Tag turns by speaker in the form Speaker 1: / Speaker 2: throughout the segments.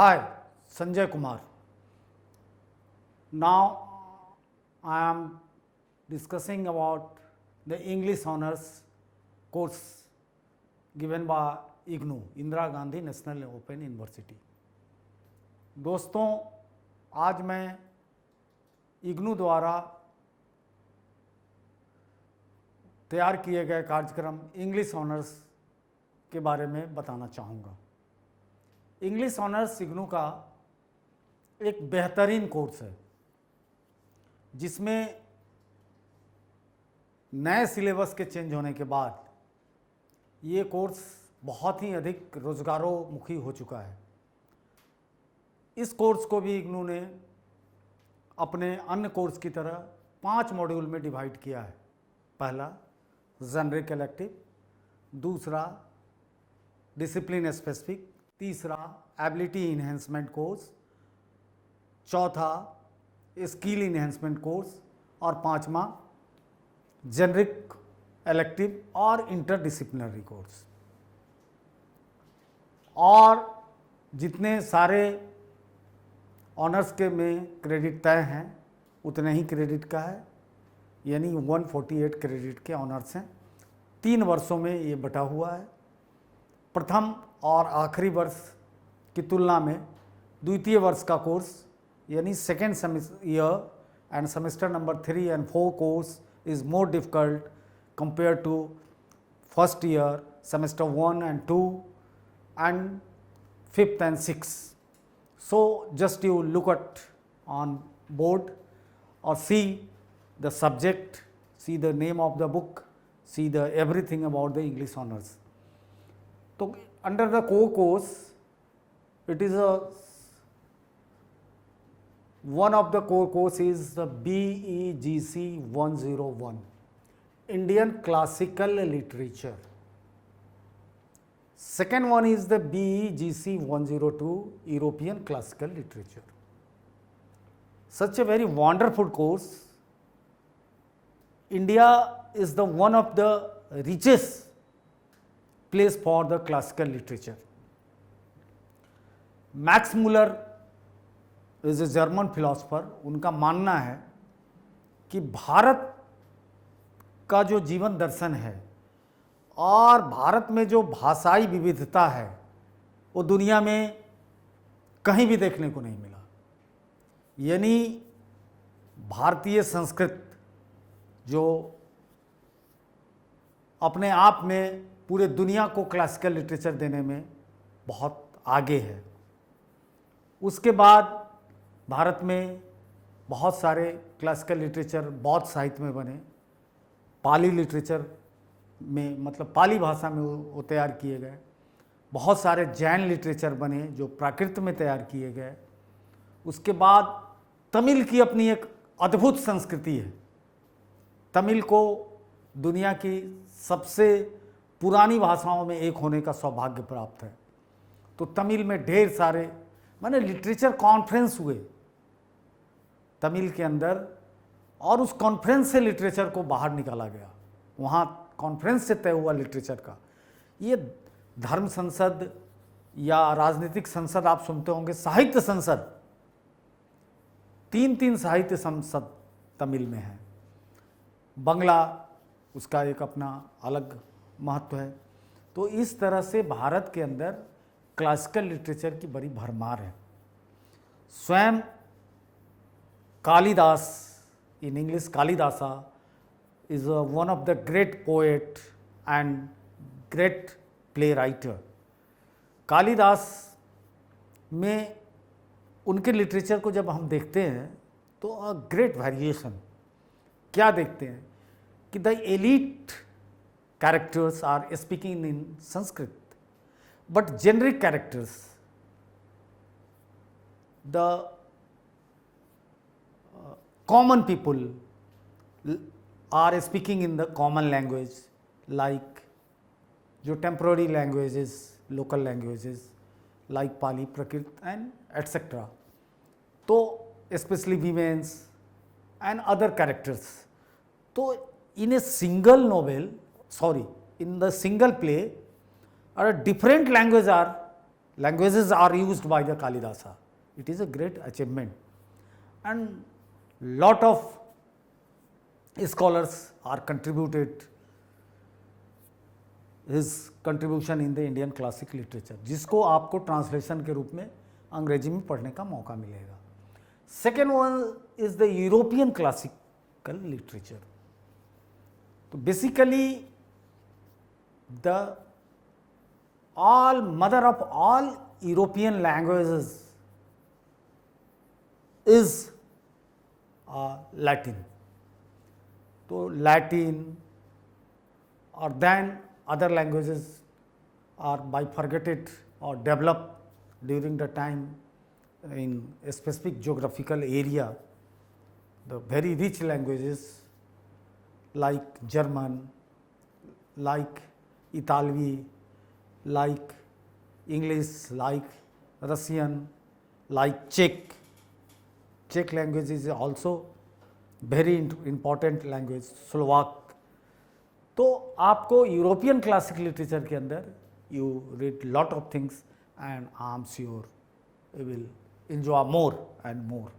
Speaker 1: Hi, Sanjay Kumar. Now I am discussing about the English honors course given by IGNOU, Indira Gandhi national open university. दोस्तों, आज मैं IGNOU द्वारा तैयार किए गए कार्यक्रम इंग्लिश ऑनर्स के बारे में बताना चाहूँगा। इंग्लिश ऑनर्स IGNOU का एक बेहतरीन कोर्स है जिसमें नए सिलेबस के चेंज होने के बाद ये कोर्स बहुत ही अधिक रोजगारोन्मुखी हो चुका है। इस कोर्स को भी IGNOU ने अपने अन्य कोर्स की तरह 5 मॉड्यूल में डिवाइड किया है। पहला जेनरिक इलेक्टिव, दूसरा डिसिप्लिन स्पेसिफिक, तीसरा एबिलिटी इन्हेंसमेंट कोर्स, चौथा स्किल इन्हेंसमेंट कोर्स और पांचवा जेनरिक इलेक्टिव और इंटरडिसिप्लिनरी कोर्स। और जितने सारे ऑनर्स के में क्रेडिट तय हैं उतने ही क्रेडिट का है, यानी 148 क्रेडिट के ऑनर्स हैं। 3 वर्षों में ये बटा हुआ है। प्रथम और आखिरी वर्ष की तुलना में द्वितीय वर्ष का कोर्स यानी second year end semester number 3 and 4 course is more difficult compared to first year, semester 1 and 2 and 5th and 6th. So just you look at on board or see the subject, see the name of the book, see the everything about the English honors. So under the core course, it is one of the core course is the BEGC 101, Indian Classical Literature. Second one is the BEGC 102, European Classical Literature. Such a very wonderful course. India is the one of the richest place for the classical literature. Max Muller is a German philosopher, उनका मानना है कि भारत का जो जीवन दर्शन है और भारत में जो भाषाई विविधता है वो दुनिया में कहीं भी देखने को नहीं मिला। यानी भारतीय संस्कृत जो अपने आप में पूरे दुनिया को क्लासिकल लिटरेचर देने में बहुत आगे है। उसके बाद भारत में बहुत सारे क्लासिकल लिटरेचर बौद्ध साहित्य में बने, पाली लिटरेचर में मतलब पाली भाषा में वो तैयार किए गए। बहुत सारे जैन लिटरेचर बने जो प्राकृत में तैयार किए गए। उसके बाद तमिल की अपनी एक अद्भुत संस्कृति है। तमिल को दुनिया की सबसे पुरानी भाषाओं में एक होने का सौभाग्य प्राप्त है। तो तमिल में ढेर सारे माने लिटरेचर कॉन्फ्रेंस हुए तमिल के अंदर, और उस कॉन्फ्रेंस से लिटरेचर को बाहर निकाला गया। वहाँ कॉन्फ्रेंस से तय हुआ लिटरेचर का। ये धर्म संसद या राजनीतिक संसद आप सुनते होंगे, साहित्य संसद, 3 साहित्य संसद तमिल में है। बंगला उसका एक अपना अलग महत्व है। तो इस तरह से भारत के अंदर क्लासिकल लिटरेचर की बड़ी भरमार है। स्वयं Kalidas, in English Kalidasa, is one of the great poet and great play writer. Kalidas में उनके लिटरेचर को जब हम देखते हैं तो अ ग्रेट वेरिएशन क्या देखते हैं कि the elite characters are speaking in Sanskrit, but generic characters, the common people are speaking in the common language, like जो temporary languages, local languages like Pali, Prakrit and etc. तो especially women's and other characters. तो in a single novel, in the single play, different languages are languages are used by the Kalidasa. It is a great achievement, and lot of scholars are contributed his contribution in the Indian classic literature, जिसको आपको translation के रूप में अंग्रेजी में पढ़ने का मौका मिलेगा. Second one is the European classical literature. तो basically the all mother of all European languages is Latin. So Latin or then other languages are bifurcated or developed during the time in a specific geographical area. The very rich languages like German, like Italy, like English, like Russian, like Czech. Czech language is also very important language, Slovak. तो आपको European classic literature के अंदर you read lot of things and I am sure you will enjoy more and more.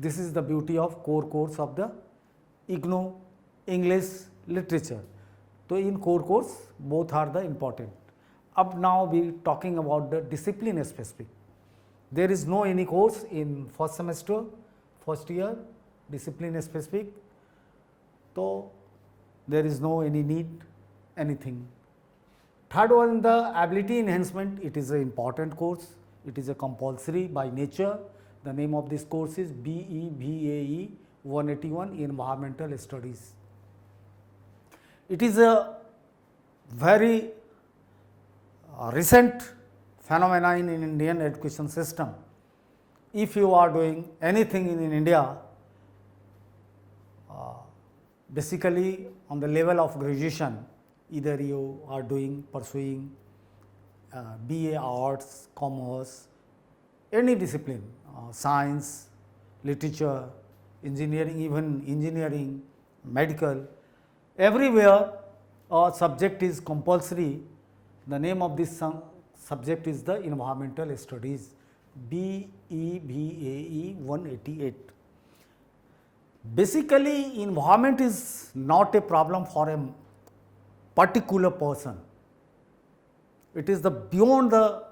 Speaker 1: This is the beauty of core course of the IGNOU English literature. So in core course both are the important. Up now we talking about the discipline specific. There is no any course in first semester, first year, discipline specific. So there is no any need anything. Third one, the ability enhancement. It is an important course. It is a compulsory by nature. The name of this course is BEVAE 181 Environmental Studies. It is a very recent phenomenon in Indian education system. If you are doing anything in India, basically on the level of graduation, either you are pursuing BA Arts, Commerce, any discipline, science, literature, engineering, even engineering, medical, everywhere a subject is compulsory. The name of this subject is the Environmental Studies, BEVAE 188. Basically, environment is not a problem for a particular person. It is the beyond the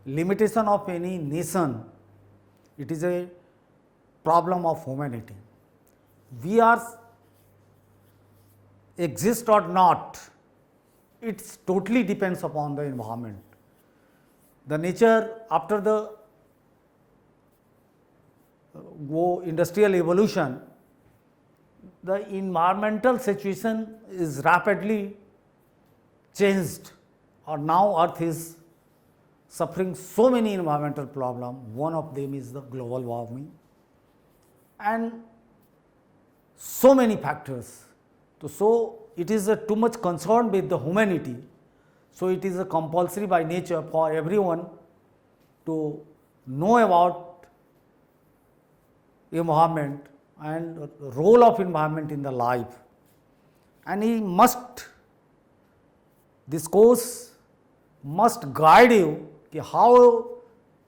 Speaker 1: limitation of any nation. It is a problem of humanity. We are exist or not, it totally depends upon the environment. The nature after the industrial evolution, the environmental situation is rapidly changed, or now earth is suffering so many environmental problems. One of them is the global warming and so many factors. So it is a too much concern with the humanity. So it is a compulsory by nature for everyone to know about environment and role of environment in the life, and he must, this course must guide you कि how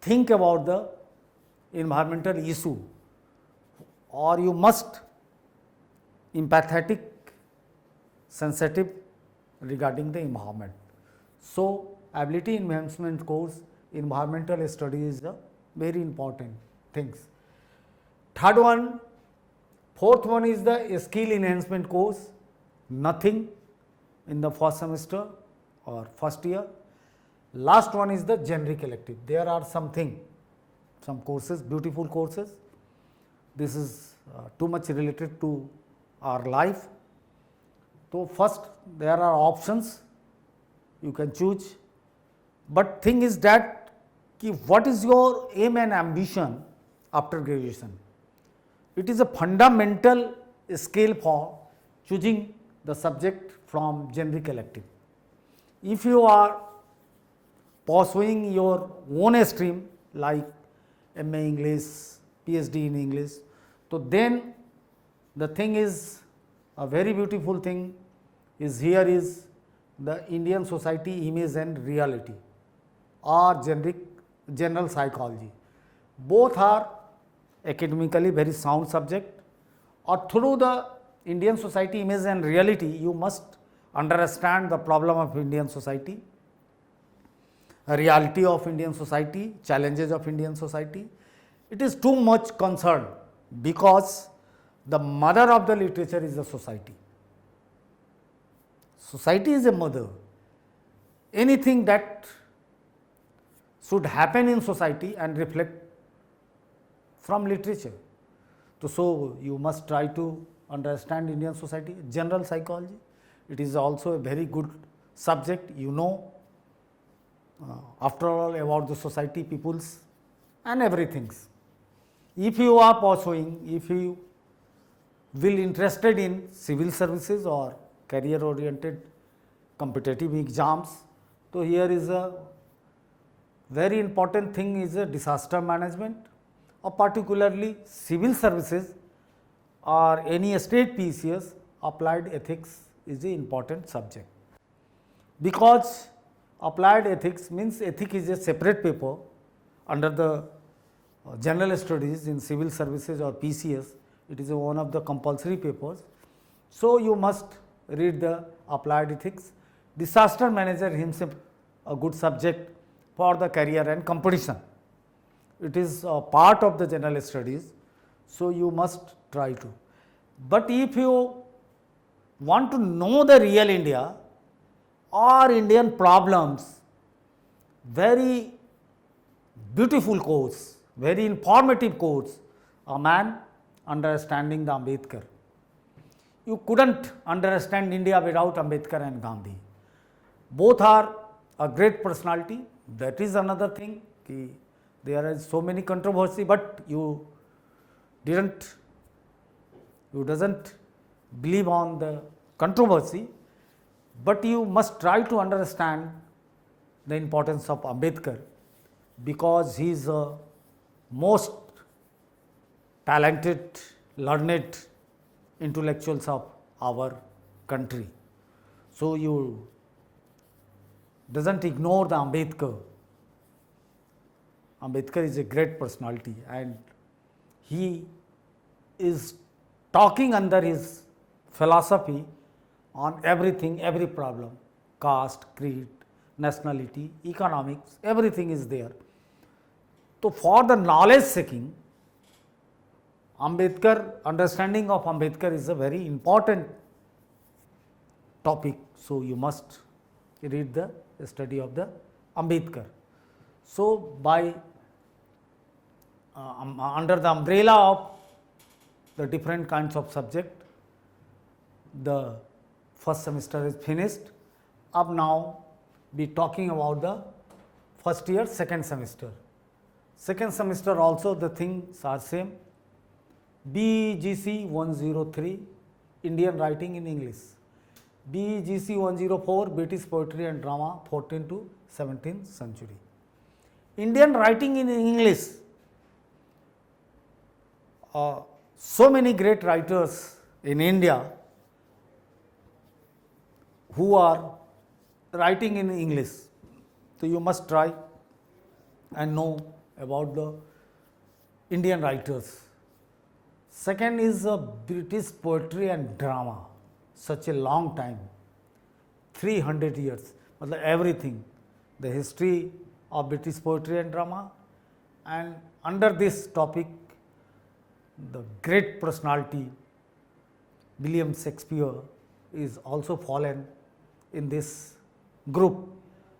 Speaker 1: think about the environmental issue, or you must empathetic, sensitive regarding the environment. So ability enhancement course, environmental studies is a very important things. Third one, fourth one is the skill enhancement course, nothing in the first semester or first year. Last one is the generic elective. There are some courses, beautiful courses. This is too much related to our life. So first there are options, you can choose, but thing is that what is your aim and ambition after graduation? It is a fundamental skill for choosing the subject from generic elective. If you are pursuing your own stream like MA English, PhD in English, so then the thing is a very beautiful thing is here is the Indian society image and reality or generic general psychology. Both are academically very sound subject, or through the Indian society image and reality you must understand the problem of Indian society, reality of Indian society, challenges of Indian society. It is too much concern because the mother of the literature is the society. Society is a mother. Anything that should happen in society and reflect from literature. So you must try to understand Indian society, general psychology. It is also a very good subject. You know, after all, about the society, peoples and everything. If you are pursuing, if you will interested in civil services or career oriented competitive exams, so here is a very important thing is a disaster management, or particularly civil services or any state PCS, applied ethics is the important subject. Because applied ethics means ethics is a separate paper under the general studies in civil services or PCS. It is one of the compulsory papers. So you must read the applied ethics. Disaster manager himself a good subject for the career and competition. It is a part of the general studies, so you must try to. But if you want to know the real India or Indian problems, very beautiful course, very informative course, a man understanding the Ambedkar. You couldn't understand India without Ambedkar and Gandhi. Both are a great personality. That is another thing. There is so many controversy, but you doesn't believe on the controversy, but you must try to understand the importance of Ambedkar, because he is the most talented, learned intellectuals of our country. So you doesn't ignore the Ambedkar. Ambedkar is a great personality and he is talking under his philosophy on everything, every problem, caste, creed, nationality, economics, everything is there. So for the knowledge seeking, Ambedkar, understanding of Ambedkar is a very important topic. So you must read the study of the Ambedkar. So by under the umbrella of the different kinds of subject, the first semester is finished. Up now be talking about the first year, second semester. Second semester also the things are same. BGC 103, Indian writing in English. BGC 104, British poetry and drama 14th to 17th century. Indian writing in English. So many great writers in India who are writing in English. So you must try and know about the Indian writers. Second is British poetry and drama. Such a long time, 300 years, everything, the history of British poetry and drama, and under this topic, the great personality William Shakespeare is also fallen in this group.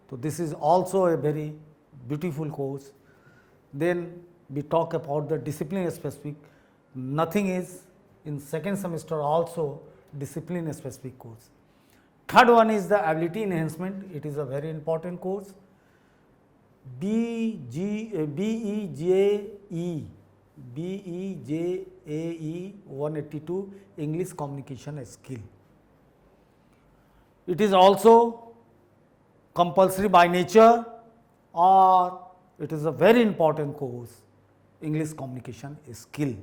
Speaker 1: So this is also a very beautiful course. Then we talk about the discipline specific. Nothing is in second semester also discipline specific course. Third one is the ability enhancement. It is a very important course. BEJAE 182 English communication skill. It is also compulsory by nature, or it is a very important course, English communication skill.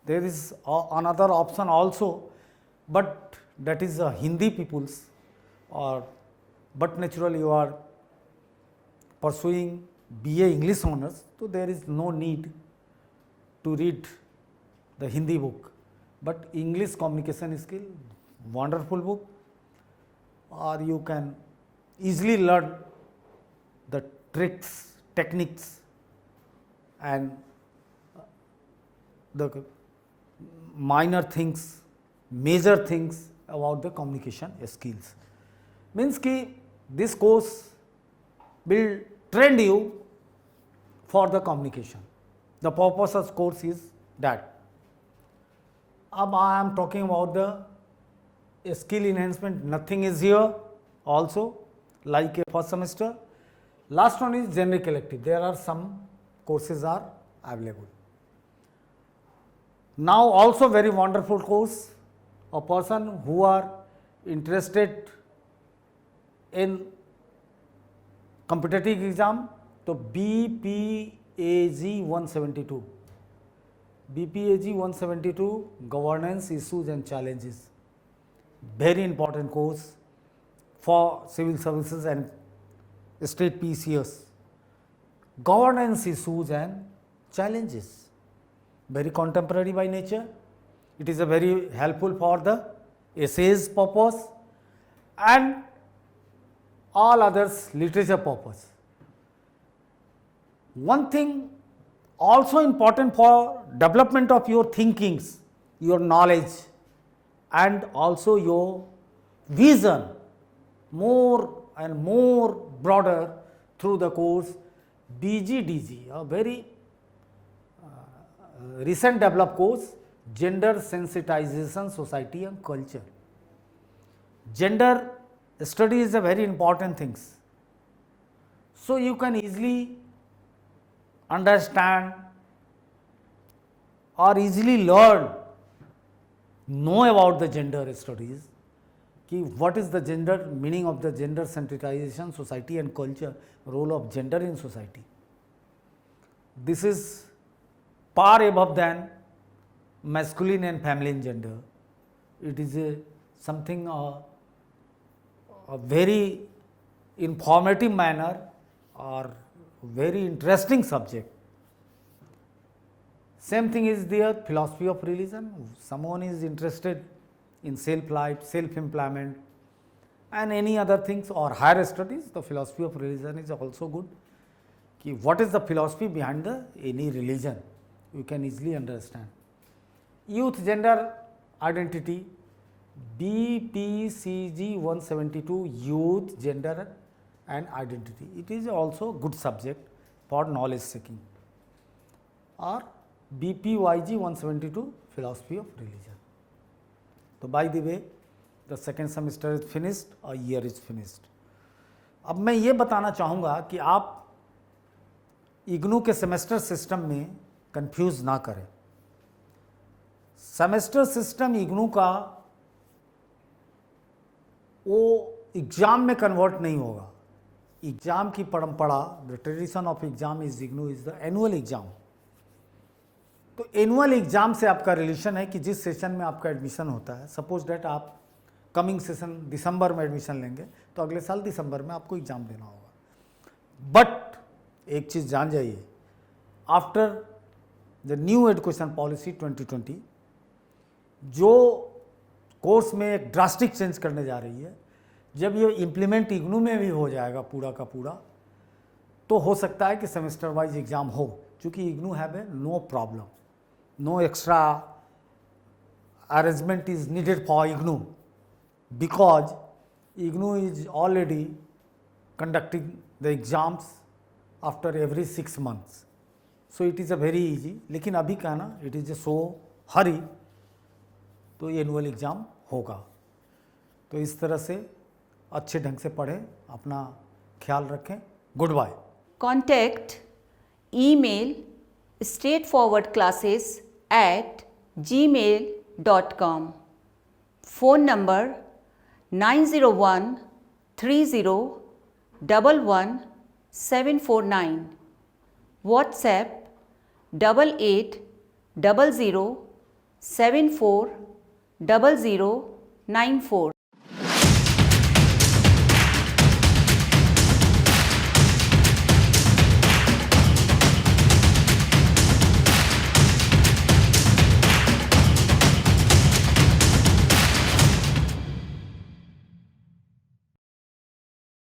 Speaker 1: There is another option also, but that is Hindi peoples, but naturally you are pursuing BA English honors, so there is no need to read the Hindi book, but English communication skill, wonderful book, or you can easily learn the tricks, techniques, and the minor things, major things about the communication skills. Means कि this course will train you for the communication. The purpose of course is that. अब I am talking about the skill enhancement. Nothing is here also like a first semester. Last one is generic elective. There are some courses are available. Now also very wonderful course. A person who are interested in competitive exam, तो BPAG 172, BPAG 172 governance issues and challenges, very important course for civil services and state PCS. Governance issues and challenges, very contemporary by nature. It is a very helpful for the essays purpose and all others literature purpose. One thing also important for development of your thinkings, your knowledge, and also your vision more and more broader through the course BGDG, a very recent developed course, Gender Sensitization Society and Culture. Gender study is a very important thing. So you can easily understand or easily learn, know about the gender studies, कि what is the gender, meaning of the gender sensitization society and culture, role of gender in society. This is far above than masculine and feminine gender. It is something a very informative manner or very interesting subject. Same thing is there, philosophy of religion. Someone is interested in self-life, self-employment and any other things or higher studies, the philosophy of religion is also good. Ki what is the philosophy behind any religion? You can easily understand. Youth gender identity, BPCG 172, youth gender and identity. It is also good subject for knowledge seeking. Or BPYG 172, philosophy of religion. So by the way, the second semester is finished, a year is finished. अब मैं ये बताना चाहूँगा कि आप इग्नू के semester system में confuse ना करें. सेमेस्टर सिस्टम इग्नू का वो एग्जाम में कन्वर्ट नहीं होगा. एग्जाम की परंपरा, the tradition of exam is IGNOU is the annual exam. तो एनुअल एग्जाम से आपका रिलेशन है कि जिस सेशन में आपका एडमिशन होता है. सपोज डेट आप कमिंग सेशन दिसंबर में एडमिशन लेंगे तो अगले साल दिसंबर में आपको एग्जाम देना होगा. बट एक चीज़ जान जाइए, after the new education policy 2020 जो कोर्स में एक ड्रास्टिक चेंज करने जा रही है, जब ये इम्प्लीमेंट इग्नू में भी हो जाएगा पूरा का पूरा, तो हो सकता है कि सेमेस्टर वाइज एग्जाम हो. चूँकि IGNOU have a no problem, no extra arrangement is needed for IGNOU because IGNOU is already conducting the exams after every 6 months. So it is a very easy. लेकिन अभी क्या ना, it is a so hurry, तो annual exam होगा. तो इस तरह से अच्छे ढंग से पढ़ें, अपना ख्याल रखें. Good bye.
Speaker 2: Contact email straightforwardclasses@gmail.com. Phone number 90130111749. WhatsApp 8800740094.